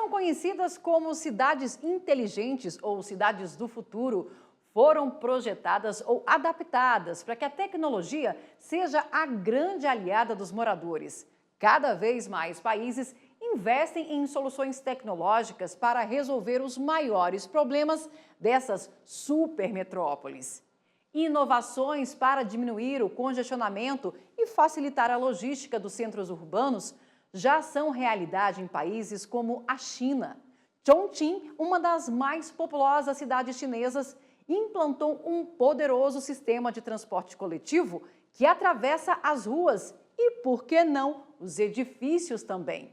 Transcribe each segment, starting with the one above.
são conhecidas como cidades inteligentes ou cidades do futuro, foram projetadas ou adaptadas para que a tecnologia seja a grande aliada dos moradores. Cada vez mais países investem em soluções tecnológicas para resolver os maiores problemas dessas supermetrópoles. Inovações para diminuir o congestionamento e facilitar a logística dos centros urbanos já são realidade em países como a China. Chongqing, uma das mais populosas cidades chinesas, implantou um poderoso sistema de transporte coletivo que atravessa as ruas e, por que não, os edifícios também.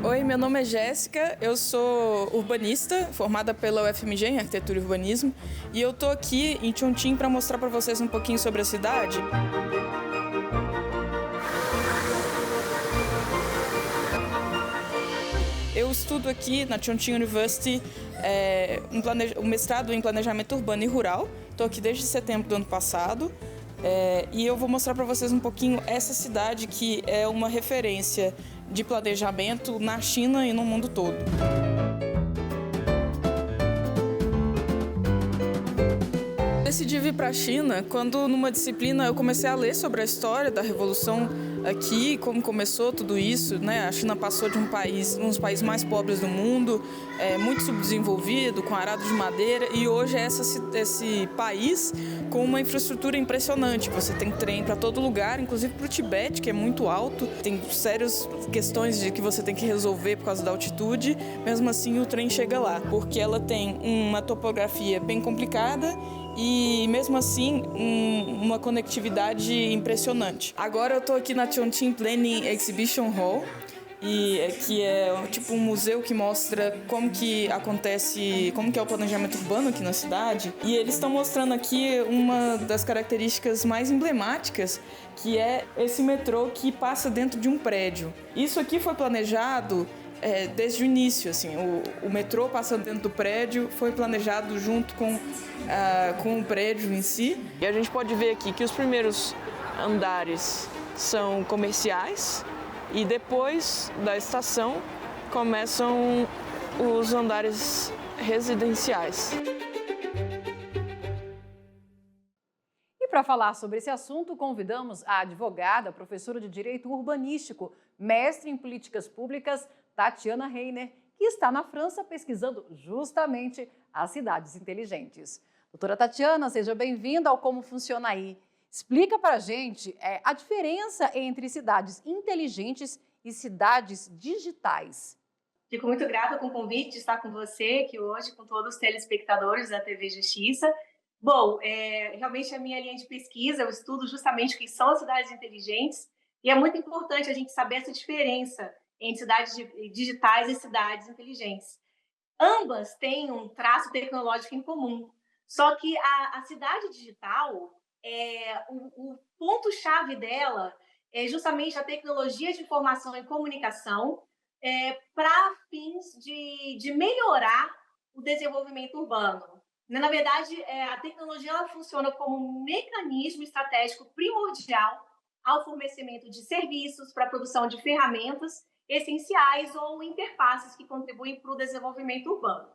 Oi, meu nome é Jéssica, eu sou urbanista, formada pela UFMG em Arquitetura e Urbanismo, e eu tô aqui em Chongqing para mostrar para vocês um pouquinho sobre a cidade. Eu estudo aqui na Chongqing University um mestrado em Planejamento Urbano e Rural, estou aqui desde setembro do ano passado. E eu vou mostrar para vocês um pouquinho essa cidade que é uma referência de planejamento na China e no mundo todo. Decidi vir para a China quando, numa disciplina, eu comecei a ler sobre a história da Revolução aqui, como começou tudo isso, né? A China passou de um dos países mais pobres do mundo, muito subdesenvolvido, com arado de madeira, e hoje é esse país com uma infraestrutura impressionante. Você tem trem para todo lugar, inclusive para o Tibete, que é muito alto. Tem sérias questões de que você tem que resolver por causa da altitude, mesmo assim o trem chega lá, porque ela tem uma topografia bem complicada e, mesmo assim, uma conectividade impressionante. Agora eu estou aqui na Chongqing Planning Exhibition Hall, que é tipo um museu que mostra como que é o planejamento urbano aqui na cidade. E eles estão mostrando aqui uma das características mais emblemáticas, que é esse metrô que passa dentro de um prédio. Isso aqui foi planejado desde o início, assim, o metrô passando dentro do prédio foi planejado junto com o prédio em si. E a gente pode ver aqui que os primeiros andares são comerciais e depois da estação começam os andares residenciais. E para falar sobre esse assunto, convidamos a advogada, professora de Direito Urbanístico, mestre em Políticas Públicas, Tatiana Reiner, que está na França pesquisando justamente as cidades inteligentes. Doutora Tatiana, seja bem-vinda ao Como Funciona Aí. Explica para a gente a diferença entre cidades inteligentes e cidades digitais. Fico muito grata com o convite de estar com você aqui hoje, com todos os telespectadores da TV Justiça. Bom, realmente a minha linha de pesquisa, eu estudo justamente o que são as cidades inteligentes, e é muito importante a gente saber essa diferença entre cidades digitais e cidades inteligentes. Ambas têm um traço tecnológico em comum, só que a cidade digital, o ponto-chave dela é justamente a tecnologia de informação e comunicação para fins de melhorar o desenvolvimento urbano. Na verdade, a tecnologia ela funciona como um mecanismo estratégico primordial ao fornecimento de serviços para a produção de ferramentas essenciais ou interfaces que contribuem para o desenvolvimento urbano.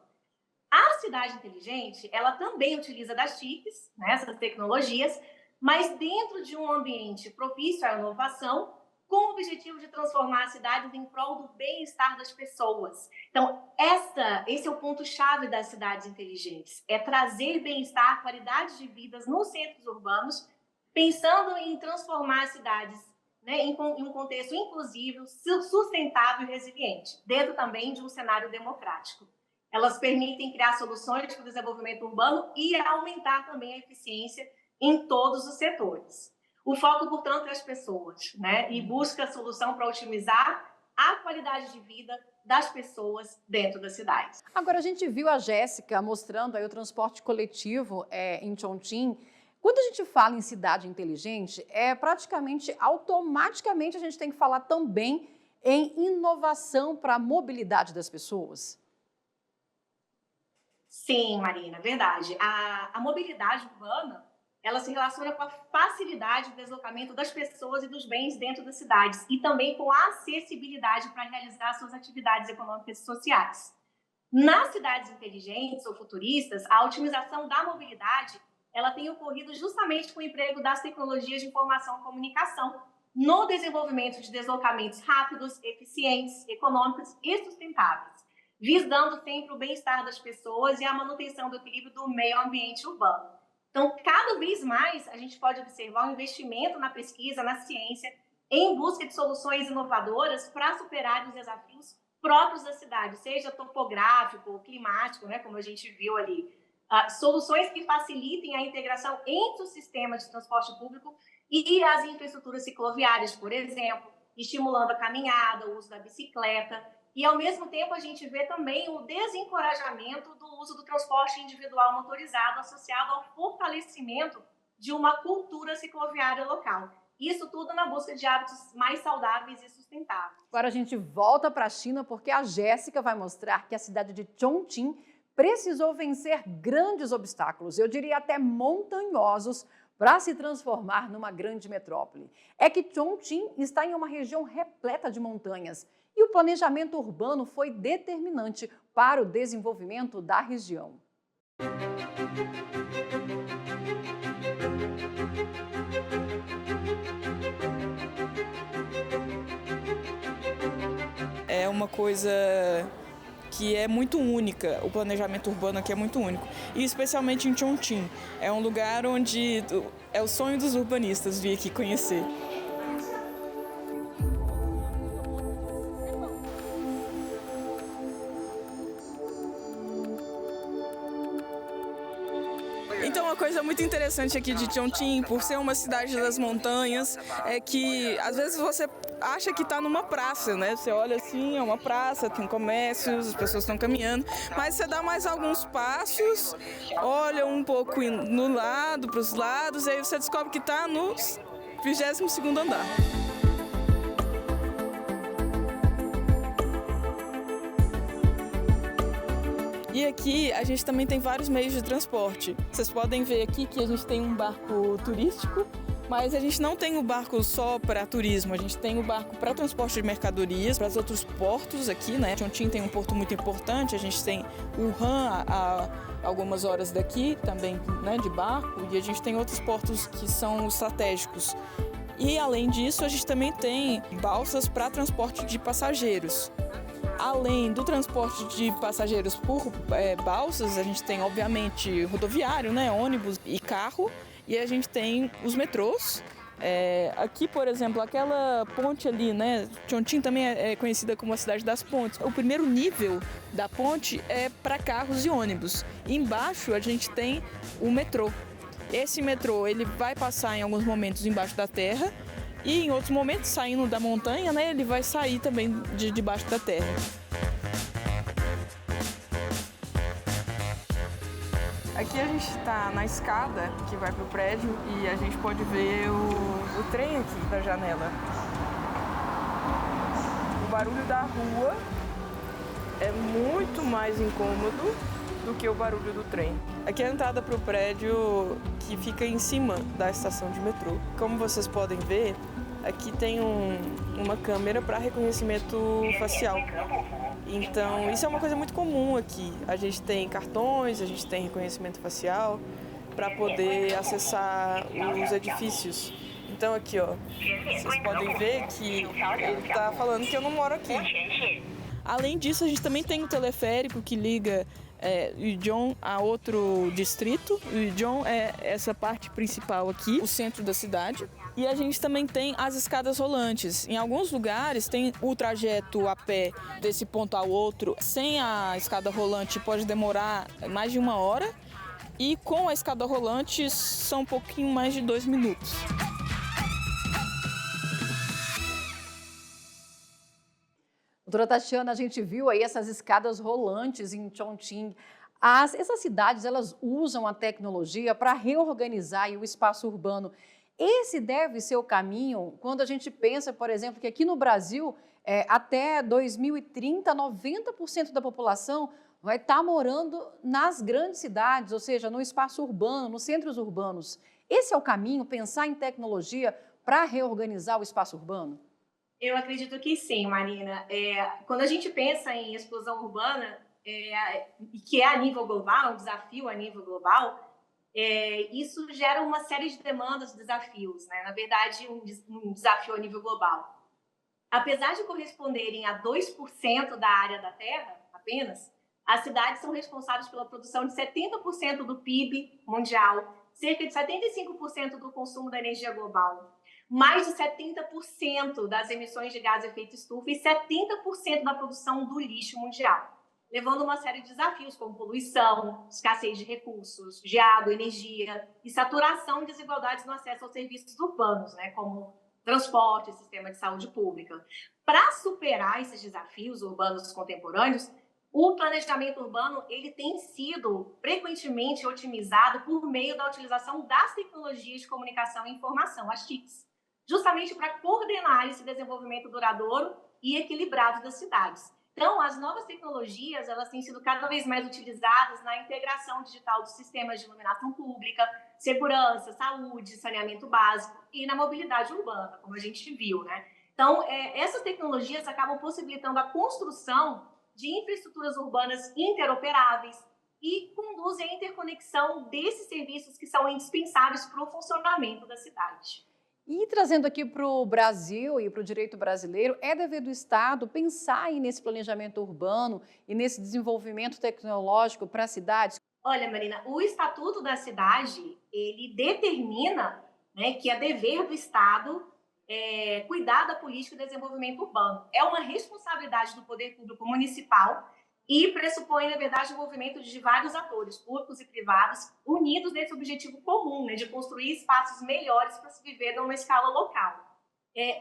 A cidade inteligente, ela também utiliza das TICs, né, essas tecnologias, mas dentro de um ambiente propício à inovação, com o objetivo de transformar as cidades em prol do bem-estar das pessoas. Então, esse é o ponto-chave das cidades inteligentes, é trazer bem-estar, qualidade de vida nos centros urbanos, pensando em transformar as cidades, né, em um contexto inclusivo, sustentável e resiliente, dentro também de um cenário democrático. Elas permitem criar soluções para o desenvolvimento urbano e aumentar também a eficiência em todos os setores. O foco, portanto, é as pessoas, né, e busca a solução para otimizar a qualidade de vida das pessoas dentro das cidades. Agora, a gente viu a Jéssica mostrando aí o transporte coletivo em Chongqing. Quando a gente fala em cidade inteligente, praticamente automaticamente a gente tem que falar também em inovação para a mobilidade das pessoas? Sim, Marina, verdade. A mobilidade urbana, ela se relaciona com a facilidade de deslocamento das pessoas e dos bens dentro das cidades e também com a acessibilidade para realizar suas atividades econômicas e sociais. Nas cidades inteligentes ou futuristas, a otimização da mobilidade, ela tem ocorrido justamente com o emprego das tecnologias de informação e comunicação no desenvolvimento de deslocamentos rápidos, eficientes, econômicos e sustentáveis, visando sempre o bem-estar das pessoas e a manutenção do equilíbrio do meio ambiente urbano. Então, cada vez mais, a gente pode observar um investimento na pesquisa, na ciência, em busca de soluções inovadoras para superar os desafios próprios da cidade, seja topográfico, climático, né, como a gente viu ali. Soluções que facilitem a integração entre os sistemas de transporte público e as infraestruturas cicloviárias, por exemplo, estimulando a caminhada, o uso da bicicleta. E, ao mesmo tempo, a gente vê também o desencorajamento do uso do transporte individual motorizado associado ao fortalecimento de uma cultura cicloviária local. Isso tudo na busca de hábitos mais saudáveis e sustentáveis. Agora a gente volta para a China porque a Jéssica vai mostrar que a cidade de Chongqing precisou vencer grandes obstáculos, eu diria até montanhosos, para se transformar numa grande metrópole. É que Chongqing está em uma região repleta de montanhas e o planejamento urbano foi determinante para o desenvolvimento da região. É uma coisa que é muito única, o planejamento urbano aqui é muito único. E especialmente em Chongqing, é um lugar onde é o sonho dos urbanistas vir aqui conhecer. Então, uma coisa muito interessante aqui de Chongqing, por ser uma cidade das montanhas, é que às vezes você acha que está numa praça, né? Você olha assim, é uma praça, tem comércios, as pessoas estão caminhando, mas você dá mais alguns passos, olha um pouco no lado, para os lados, e aí você descobre que está no 22º andar. E aqui a gente também tem vários meios de transporte. Vocês podem ver aqui que a gente tem um barco turístico, mas a gente não tem o barco só para turismo, a gente tem o barco para transporte de mercadorias, para os outros portos aqui, né? Chongqing tem um porto muito importante, a gente tem Wuhan a algumas horas daqui também, né, de barco, e a gente tem outros portos que são estratégicos. E além disso, a gente também tem balsas para transporte de passageiros. Além do transporte de passageiros por balsas, a gente tem, obviamente, rodoviário, né, ônibus e carro, e a gente tem os metrôs. Aqui, por exemplo, aquela ponte ali, né, Chongqing também é conhecida como a cidade das pontes. O primeiro nível da ponte é para carros e ônibus. E embaixo a gente tem o metrô. Esse metrô ele vai passar em alguns momentos embaixo da terra, e em outros momentos, saindo da montanha, né, ele vai sair também de debaixo da terra. Aqui a gente está na escada que vai para o prédio e a gente pode ver o trem aqui da janela. O barulho da rua é muito mais incômodo do que o barulho do trem. Aqui é a entrada para o prédio que fica em cima da estação de metrô. Como vocês podem ver, aqui tem uma câmera para reconhecimento facial. Então, isso é uma coisa muito comum aqui. A gente tem cartões, a gente tem reconhecimento facial para poder acessar os edifícios. Então, aqui, ó, vocês podem ver que ele está falando que eu não moro aqui. Além disso, a gente também tem o teleférico que liga Yuzhong a outro distrito. Yuzhong é essa parte principal aqui, o centro da cidade. E a gente também tem as escadas rolantes. Em alguns lugares tem o trajeto a pé desse ponto ao outro. Sem a escada rolante pode demorar mais de 1 hora. E com a escada rolante são um pouquinho mais de 2 minutos. Doutora Tatiana, a gente viu aí essas escadas rolantes em Chongqing. Essas cidades, elas usam a tecnologia para reorganizar aí o espaço urbano. Esse deve ser o caminho quando a gente pensa, por exemplo, que aqui no Brasil Até 2030, 90% da população vai estar morando nas grandes cidades, ou seja, no espaço urbano, nos centros urbanos. Esse é o caminho, pensar em tecnologia para reorganizar o espaço urbano? Eu acredito que sim, Marina. Quando a gente pensa em explosão urbana, que é a nível global, um desafio a nível global, isso gera uma série de demandas, desafios, né? Na verdade, um desafio a nível global. Apesar de corresponderem a 2% da área da Terra, apenas, as cidades são responsáveis pela produção de 70% do PIB mundial, cerca de 75% do consumo da energia global, mais de 70% das emissões de gás de efeito estufa e 70% da produção do lixo mundial, levando uma série de desafios como poluição, escassez de recursos, de água, energia e saturação e desigualdades no acesso aos serviços urbanos, né, como transporte e sistema de saúde pública. Para superar esses desafios urbanos contemporâneos, o planejamento urbano ele tem sido frequentemente otimizado por meio da utilização das tecnologias de comunicação e informação, as TICs, justamente para coordenar esse desenvolvimento duradouro e equilibrado das cidades. Então, as novas tecnologias elas têm sido cada vez mais utilizadas na integração digital dos sistemas de iluminação pública, segurança, saúde, saneamento básico e na mobilidade urbana, como a gente viu, né? Então, essas tecnologias acabam possibilitando a construção de infraestruturas urbanas interoperáveis e conduzem à interconexão desses serviços que são indispensáveis para o funcionamento da cidade. E trazendo aqui para o Brasil e para o direito brasileiro, é dever do Estado pensar aí nesse planejamento urbano e nesse desenvolvimento tecnológico para as cidades? Olha, Marina, o Estatuto da Cidade, ele determina, né, que é dever do Estado cuidar da política de desenvolvimento urbano. É uma responsabilidade do poder público municipal e pressupõe, na verdade, o envolvimento de vários atores, públicos e privados, unidos nesse objetivo comum, né, de construir espaços melhores para se viver numa escala local.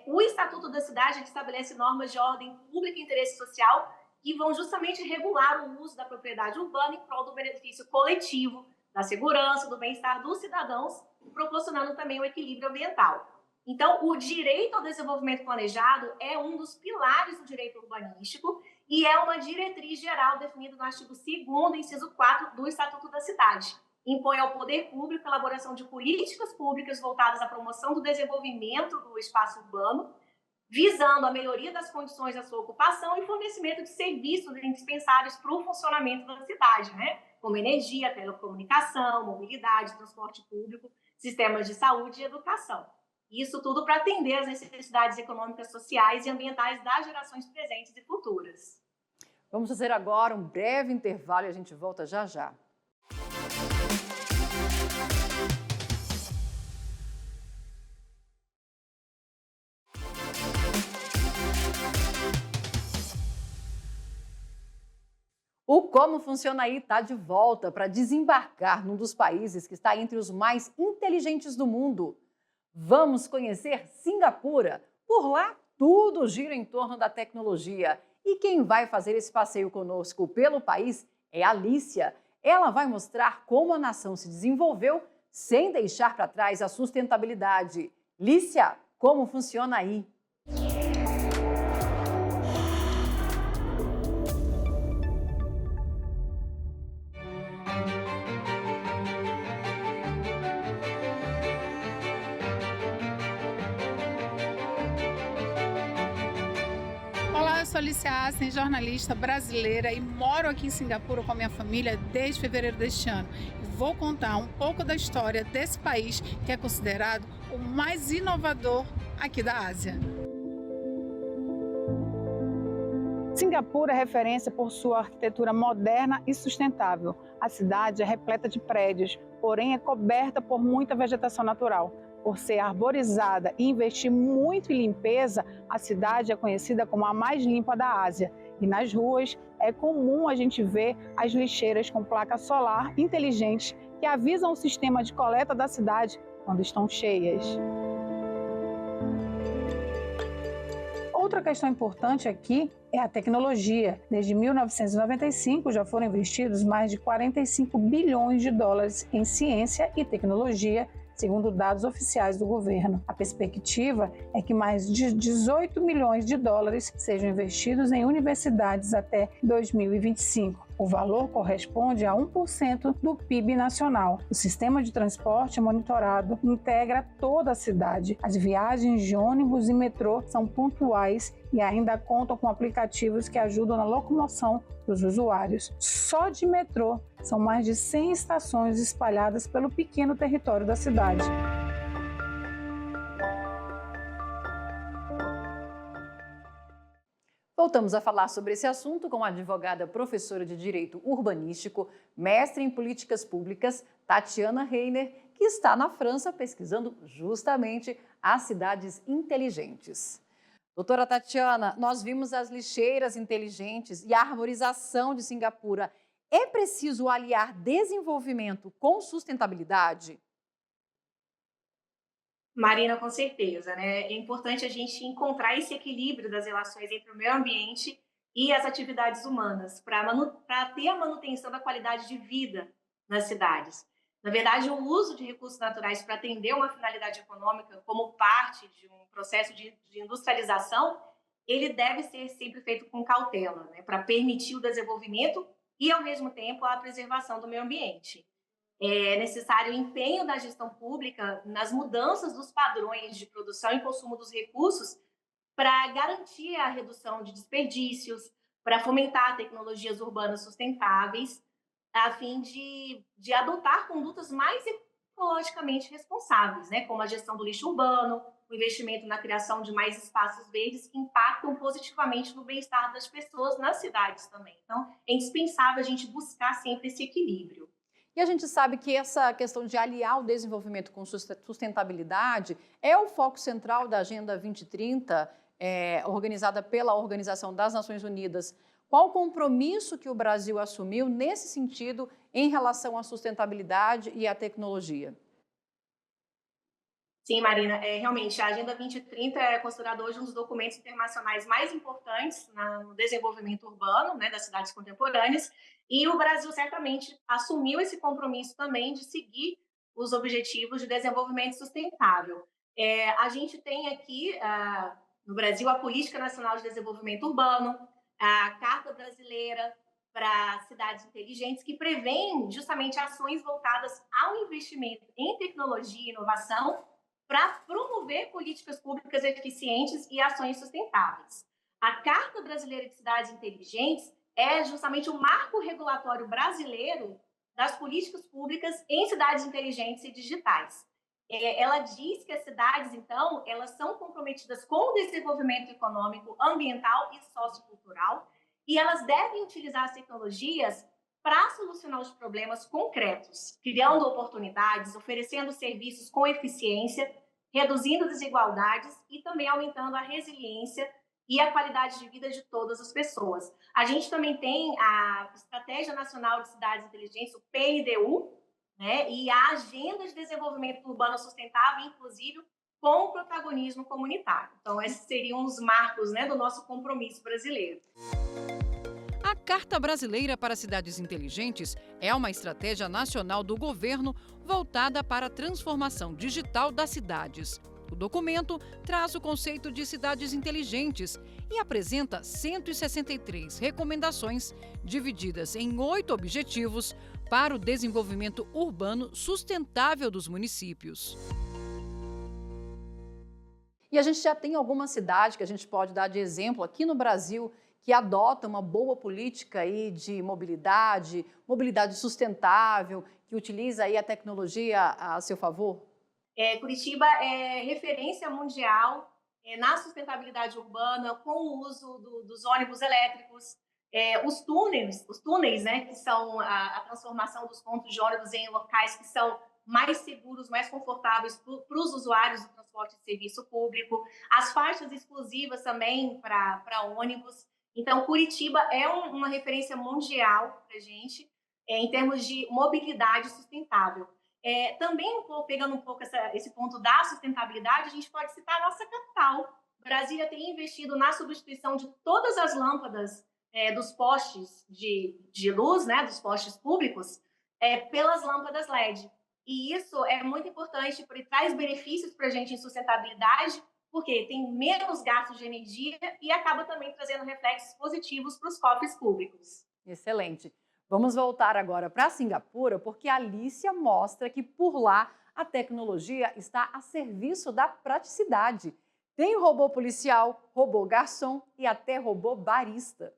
O Estatuto da Cidade estabelece normas de ordem pública e interesse social que vão justamente regular o uso da propriedade urbana em prol do benefício coletivo, da segurança, do bem-estar dos cidadãos, proporcionando também o equilíbrio ambiental. Então, o direito ao desenvolvimento planejado é um dos pilares do direito urbanístico e é uma diretriz geral definida no artigo 2º, inciso 4 do Estatuto da Cidade. Impõe ao poder público a elaboração de políticas públicas voltadas à promoção do desenvolvimento do espaço urbano, visando a melhoria das condições da sua ocupação e fornecimento de serviços indispensáveis para o funcionamento da cidade, né? Como energia, telecomunicação, mobilidade, transporte público, sistemas de saúde e educação. Isso tudo para atender às necessidades econômicas, sociais e ambientais das gerações presentes e futuras. Vamos fazer agora um breve intervalo e a gente volta já já. O Como Funciona Aí está de volta para desembarcar num dos países que está entre os mais inteligentes do mundo. Vamos conhecer Singapura. Por lá, tudo gira em torno da tecnologia. E quem vai fazer esse passeio conosco pelo país é a Lícia. Ela vai mostrar como a nação se desenvolveu sem deixar para trás a sustentabilidade. Lícia, como funciona aí? Olá, eu sou Alicia Assen, jornalista brasileira e moro aqui em Singapura com a minha família desde fevereiro deste ano. E vou contar um pouco da história desse país que é considerado o mais inovador aqui da Ásia. Singapura é referência por sua arquitetura moderna e sustentável. A cidade é repleta de prédios, porém é coberta por muita vegetação natural. Por ser arborizada e investir muito em limpeza, a cidade é conhecida como a mais limpa da Ásia. E nas ruas é comum a gente ver as lixeiras com placa solar inteligentes que avisam o sistema de coleta da cidade quando estão cheias. Outra questão importante aqui é a tecnologia. Desde 1995 já foram investidos mais de 45 bilhões de dólares em ciência e tecnologia segundo dados oficiais do governo. A perspectiva é que mais de 18 milhões de dólares sejam investidos em universidades até 2025. O valor corresponde a 1% do PIB nacional. O sistema de transporte monitorado integra toda a cidade. As viagens de ônibus e metrô são pontuais e ainda contam com aplicativos que ajudam na locomoção dos usuários. Só de metrô, são mais de 100 estações espalhadas pelo pequeno território da cidade. Voltamos a falar sobre esse assunto com a advogada professora de Direito Urbanístico, mestre em Políticas Públicas, Tatiana Reiner, que está na França pesquisando justamente as cidades inteligentes. Doutora Tatiana, nós vimos as lixeiras inteligentes e a arborização de Singapura. É preciso aliar desenvolvimento com sustentabilidade? Marina, com certeza, né? É importante a gente encontrar esse equilíbrio das relações entre o meio ambiente e as atividades humanas, para ter a manutenção da qualidade de vida nas cidades. Na verdade, o uso de recursos naturais para atender uma finalidade econômica como parte de um processo de industrialização, ele deve ser sempre feito com cautela, né? Para permitir o desenvolvimento e, ao mesmo tempo, a preservação do meio ambiente. É necessário o empenho da gestão pública nas mudanças dos padrões de produção e consumo dos recursos para garantir a redução de desperdícios, para fomentar tecnologias urbanas sustentáveis, a fim de adotar condutas mais ecologicamente responsáveis, né? Como a gestão do lixo urbano, o investimento na criação de mais espaços verdes que impactam positivamente no bem-estar das pessoas nas cidades também. Então, é indispensável a gente buscar sempre esse equilíbrio. E a gente sabe que essa questão de aliar o desenvolvimento com sustentabilidade é o foco central da Agenda 2030, organizada pela Organização das Nações Unidas. Qual o compromisso que o Brasil assumiu nesse sentido em relação à sustentabilidade e à tecnologia? Sim, Marina, realmente a Agenda 2030 é considerada hoje um dos documentos internacionais mais importantes no desenvolvimento urbano, né, das cidades contemporâneas, e o Brasil certamente assumiu esse compromisso também de seguir os objetivos de desenvolvimento sustentável. A gente tem aqui no Brasil a Política Nacional de Desenvolvimento Urbano, a Carta Brasileira para Cidades Inteligentes, que prevêem justamente ações voltadas ao investimento em tecnologia e inovação para promover políticas públicas eficientes e ações sustentáveis. A Carta Brasileira de Cidades Inteligentes é justamente o marco regulatório brasileiro das políticas públicas em cidades inteligentes e digitais. Ela diz que as cidades, então, elas são comprometidas com o desenvolvimento econômico, ambiental e sociocultural, e elas devem utilizar as tecnologias para solucionar os problemas concretos, criando oportunidades, oferecendo serviços com eficiência, reduzindo desigualdades e também aumentando a resiliência e a qualidade de vida de todas as pessoas. A gente também tem a Estratégia Nacional de Cidades Inteligentes, o PNDU, né, e a Agenda de Desenvolvimento Urbano Sustentável, inclusive, com o protagonismo comunitário. Então, esses seriam os marcos, né, do nosso compromisso brasileiro. A Carta Brasileira para Cidades Inteligentes é uma estratégia nacional do governo voltada para a transformação digital das cidades. O documento traz o conceito de cidades inteligentes e apresenta 163 recomendações, divididas em 8 objetivos para o desenvolvimento urbano sustentável dos municípios. E a gente já tem alguma cidade que a gente pode dar de exemplo aqui no Brasil que adota uma boa política aí de mobilidade sustentável, que utiliza aí a tecnologia a seu favor? Curitiba é referência mundial na sustentabilidade urbana, com o uso dos ônibus elétricos, os túneis, né, que são a transformação dos pontos de ônibus em locais que são mais seguros, mais confortáveis para os usuários do transporte de serviço público, as faixas exclusivas também para ônibus. Então, Curitiba é uma referência mundial para a gente em termos de mobilidade sustentável. Também, pegando um pouco esse ponto da sustentabilidade, a gente pode citar a nossa capital. Brasília tem investido na substituição de todas as lâmpadas dos postes de luz, né, dos postes públicos, pelas lâmpadas LED. E isso é muito importante porque traz benefícios para a gente em sustentabilidade, porque tem menos gastos de energia e acaba também trazendo reflexos positivos para os cofres públicos. Excelente. Vamos voltar agora para Singapura, porque a Alicia mostra que por lá a tecnologia está a serviço da praticidade. Tem robô policial, robô garçom e até robô barista.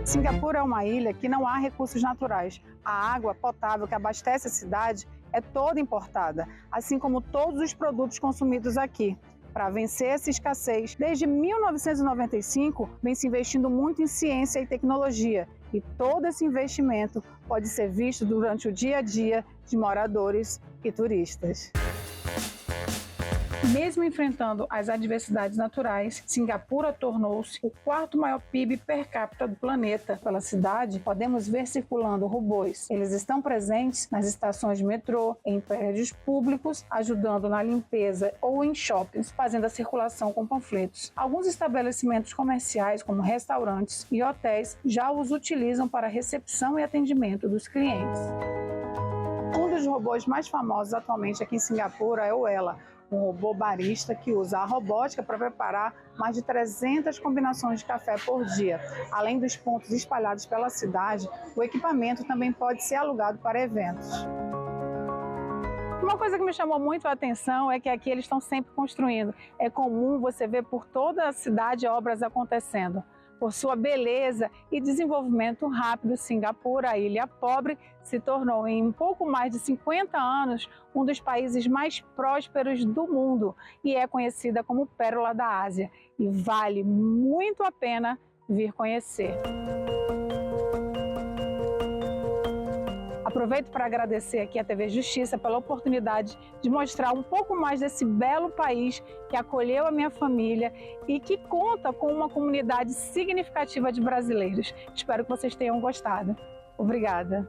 Singapura é uma ilha que não há recursos naturais. A água potável que abastece a cidade é toda importada, assim como todos os produtos consumidos aqui. Para vencer essa escassez, desde 1995 vem se investindo muito em ciência e tecnologia, e todo esse investimento pode ser visto durante o dia a dia de moradores e turistas. Mesmo enfrentando as adversidades naturais, Singapura tornou-se o quarto maior PIB per capita do planeta. Pela cidade, podemos ver circulando robôs. Eles estão presentes nas estações de metrô, em prédios públicos, ajudando na limpeza ou em shoppings, fazendo a circulação com panfletos. Alguns estabelecimentos comerciais, como restaurantes e hotéis, já os utilizam para a recepção e atendimento dos clientes. Um dos robôs mais famosos atualmente aqui em Singapura é o Ela, um robô barista que usa a robótica para preparar mais de 300 combinações de café por dia. Além dos pontos espalhados pela cidade, o equipamento também pode ser alugado para eventos. Uma coisa que me chamou muito a atenção é que aqui eles estão sempre construindo. É comum você ver por toda a cidade obras acontecendo. Por sua beleza e desenvolvimento rápido, Singapura, a ilha pobre, se tornou em um pouco mais de 50 anos um dos países mais prósperos do mundo e é conhecida como Pérola da Ásia. E vale muito a pena vir conhecer. Aproveito para agradecer aqui à TV Justiça pela oportunidade de mostrar um pouco mais desse belo país que acolheu a minha família e que conta com uma comunidade significativa de brasileiros. Espero que vocês tenham gostado. Obrigada.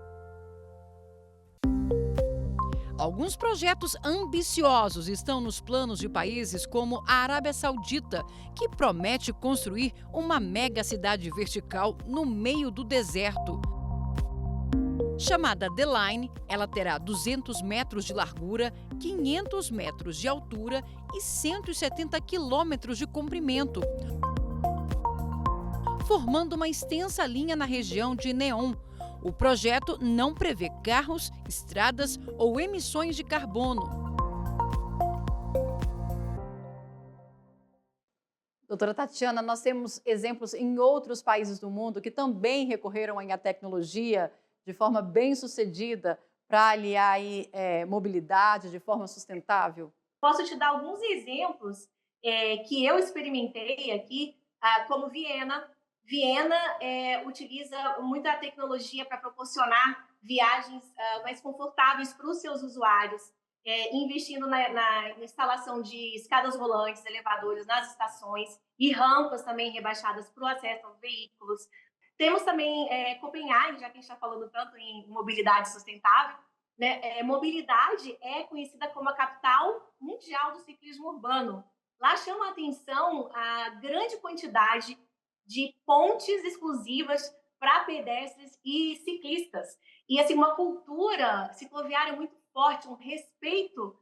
Alguns projetos ambiciosos estão nos planos de países como a Arábia Saudita, que promete construir uma mega cidade vertical no meio do deserto. Chamada The Line, ela terá 200 metros de largura, 500 metros de altura e 170 quilômetros de comprimento, formando uma extensa linha na região de Neom. O projeto não prevê carros, estradas ou emissões de carbono. Doutora Tatiana, nós temos exemplos em outros países do mundo que também recorreram à tecnologia de forma bem sucedida para aliar aí, mobilidade de forma sustentável? Posso te dar alguns exemplos que eu experimentei aqui, como Viena. Viena utiliza muita tecnologia para proporcionar viagens mais confortáveis para os seus usuários, investindo na instalação de escadas rolantes, elevadores nas estações e rampas também rebaixadas para o acesso aos veículos. Temos também Copenhague, já que a gente está falando tanto em mobilidade sustentável, né? Mobilidade é conhecida como a capital mundial do ciclismo urbano. Lá chama a atenção a grande quantidade de pontes exclusivas para pedestres e ciclistas. E assim, uma cultura cicloviária muito forte, um respeito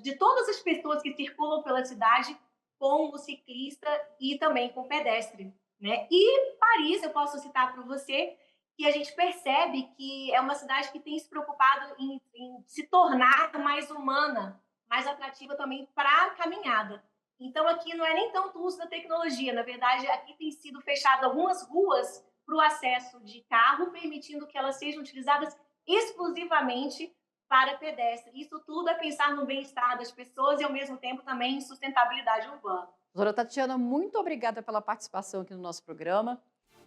de todas as pessoas que circulam pela cidade com o ciclista e também com o pedestre. Né? E Paris, eu posso citar para você, que a gente percebe que é uma cidade que tem se preocupado em se tornar mais humana, mais atrativa também para a caminhada. Então, aqui não é nem tanto o uso da tecnologia, na verdade, aqui tem sido fechado algumas ruas para o acesso de carro, permitindo que elas sejam utilizadas exclusivamente para pedestres. Isso tudo é pensar no bem-estar das pessoas e, ao mesmo tempo, também em sustentabilidade urbana. Doutora Tatiana, muito obrigada pela participação aqui no nosso programa.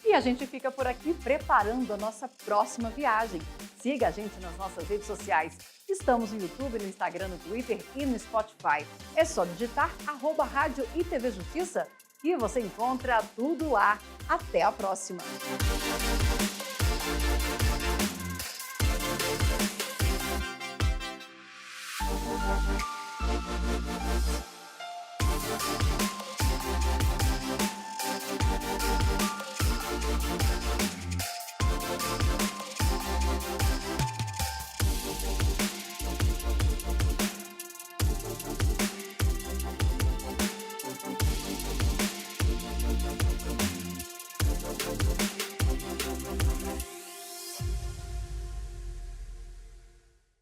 E a gente fica por aqui preparando a nossa próxima viagem. Siga a gente nas nossas redes sociais. Estamos no YouTube, no Instagram, no Twitter e no Spotify. É só digitar @Rádio ITV Justiça e você encontra tudo lá. Até a próxima!